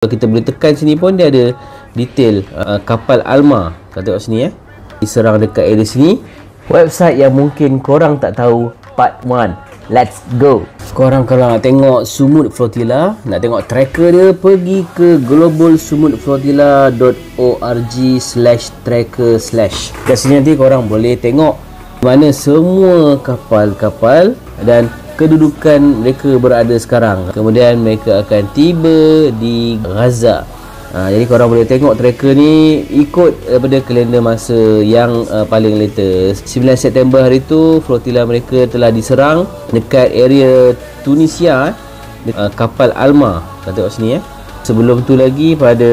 Kalau kita boleh tekan sini pun dia ada detail kapal Alma. Kau tengok sini diserang dekat area sini. Website yang mungkin korang tak tahu, part 1. Let's go. Korang kalau nak tengok Sumut Flotilla, nak tengok tracker dia, pergi ke globalsumutflotilla.org/tracker/. Kat sini nanti korang boleh tengok mana semua kapal-kapal dan kedudukan mereka berada sekarang. Kemudian mereka akan tiba di Gaza. Jadi korang boleh tengok tracker ni ikut daripada kalender masa yang paling latest. 9 September hari tu flotilla mereka telah diserang dekat area Tunisia, kapal Alma. Kau tengok sini Sebelum tu lagi pada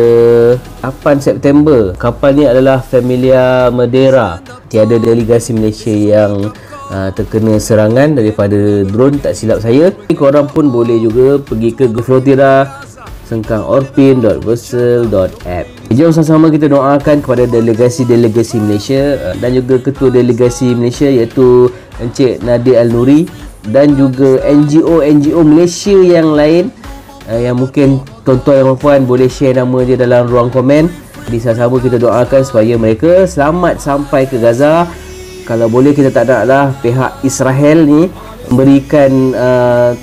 8 September kapal ni adalah Familia Madeira. Tiada delegasi Malaysia yang terkena serangan daripada drone, tak silap saya. Korang pun boleh juga pergi ke Flotilla sengkangorpin.versal.app. Jom sama-sama kita doakan kepada delegasi-delegasi Malaysia dan juga ketua delegasi Malaysia iaitu Encik Nadir Al-Nuri, dan juga NGO Malaysia yang lain yang mungkin tuan-tuan dan puan boleh share nama dia dalam ruang komen. Jadi sama-sama kita doakan supaya mereka selamat sampai ke Gaza. Kalau boleh kita tak naklah pihak Israel ni memberikan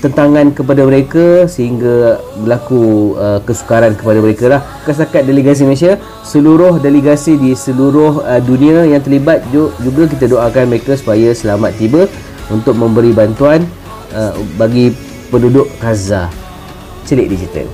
tentangan kepada mereka sehingga berlaku kesukaran kepada mereka lah. Setakat delegasi Malaysia, seluruh delegasi di seluruh dunia yang terlibat juga kita doakan mereka supaya selamat tiba untuk memberi bantuan bagi penduduk Gaza. Celik Digital.